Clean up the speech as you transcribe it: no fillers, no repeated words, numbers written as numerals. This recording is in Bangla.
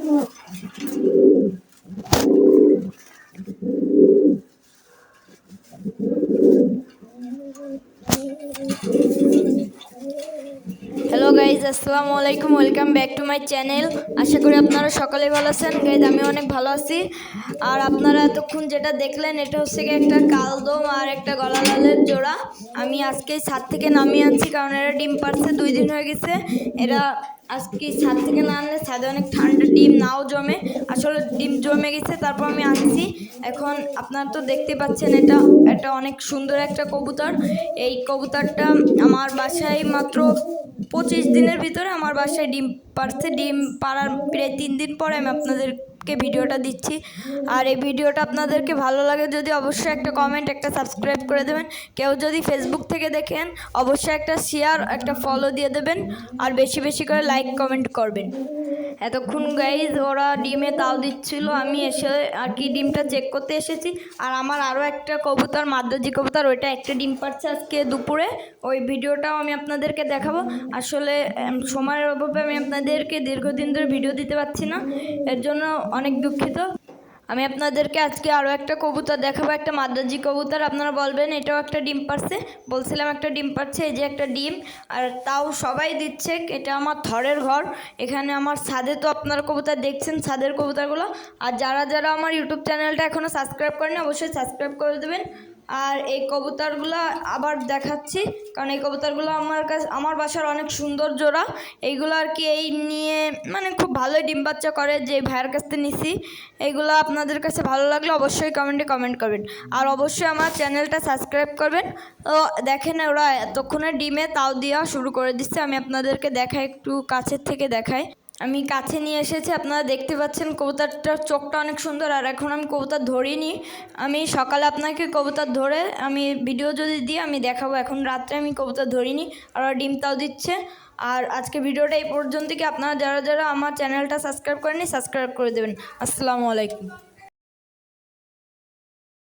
হ্যালো গাইজ, আসসালামু আলাইকুম। Welcome back to my channel. আশা করি আপনারা সকলেই ভালো আছেন। গাইজ, আমি অনেক ভালো আছি। আর আপনারা এতক্ষণ যেটা দেখলেন এটা হচ্ছে গিয়ে একটা কালদম আর একটা গলা লালের জোড়া। আমি আজকে ছাদ থেকে নামিয়ে আনছি, কারণ এরা ডিম পারছে 2 দিন হয়ে গেছে। এরা আজকে ছাদ থেকে না আনলে ছাদে অনেক ঠান্ডা, ডিম নাও জমে। আসলে ডিম জমে গেছে, তারপর আমি আনছি। এখন আপনারা তো দেখতে পাচ্ছেন এটা অনেক সুন্দর একটা কবুতর। এই কবুতরটা আমার বাসায় মাত্র 25 দিনের ভিতরে আমার বাসায় ডিম পারছে। ডিম পাড়ার প্রায় 3 দিন পরে আমি আপনাদেরকে ভিডিওটা দিচ্ছি। আর এই ভিডিওটা আপনাদেরকে ভালো লাগে যদি অবশ্যই একটা কমেন্ট, একটা সাবস্ক্রাইব করে দেবেন। কেউ যদি ফেসবুক থেকে দেখেন অবশ্যই একটা শেয়ার, একটা ফলো দিয়ে দেবেন। আর বেশি বেশি করে লাইক কমেন্ট করবেন। এতক্ষণ গাইজ ওরা ডিমে তাও দিচ্ছিল, আমি এসে আর কি ডিমটা চেক করতে এসেছি। আর আমার আরও একটা কবুতর, মাদ্রাজি কবুতর, ওইটা একটা ডিম পারছে আজকে দুপুরে। ওই ভিডিওটাও আমি আপনাদেরকে দেখাবো। আসলে সময়ের অভাবে আমি আপনাদেরকে দীর্ঘদিন ধরে ভিডিও দিতে পারছি না, এর জন্য অনেক দুঃখিত। আমি আপনাদেরকে আজকে আরও একটা কবুতর দেখাবো, একটা মাদ্রাজি কবুতর। আপনারা বলবেন এটাও একটা ডিম পারছে, বলছিলাম একটা ডিম পারছে। এই যে একটা ডিম, আর তাও সবাই দিচ্ছে। এটা আমার থরের ঘর, এখানে আমার ছাদে তো আপনারা কবুতর দেখছেন, ছাদের কবুতরগুলো। আর যারা যারা আমার ইউটিউব চ্যানেলটা এখনও সাবস্ক্রাইব করেন অবশ্যই সাবস্ক্রাইব করে দেবেন। আর এই কবুতরগুলো আবার দেখাচ্ছি, কারণ এই কবুতরগুলো আমার বাসার অনেক সুন্দর জোড়া। এইগুলো আর কি এই নিয়ে মানে খুব ভালোই ডিম বাচ্চা করে, যে ভাইয়ের কাছ থেকে নিছি। এইগুলো আপনাদের কাছে ভালো লাগলে অবশ্যই কমেন্টে কমেন্ট করবেন। আর অবশ্যই আমার চ্যানেলটা সাবস্ক্রাইব করবেন। তো দেখেন ওরা এতক্ষণে ডিমে তাও দেওয়া শুরু করে দিচ্ছে। আমি আপনাদেরকে দেখাই, একটু কাছের থেকে দেখাই। আমি কাছে নিয়ে এসেছি, আপনারা দেখতে পাচ্ছেন কবুতরটার চোখটা অনেক সুন্দর। আর এখন আমি কবুতর ধরিনি, আমি সকালে আপনাকে কবুতর ধরে আমি ভিডিও যদি দিই আমি দেখাবো। এখন রাত্রে আমি কবুতর ধরিনি, আর ডিম তাও দিচ্ছে। আর আজকে ভিডিওটা এই পর্যন্ত, কি আপনারা যারা যারা আমার চ্যানেলটা সাবস্ক্রাইব করেনি সাবস্ক্রাইব করে দেবেন। আসসালামু আলাইকুম।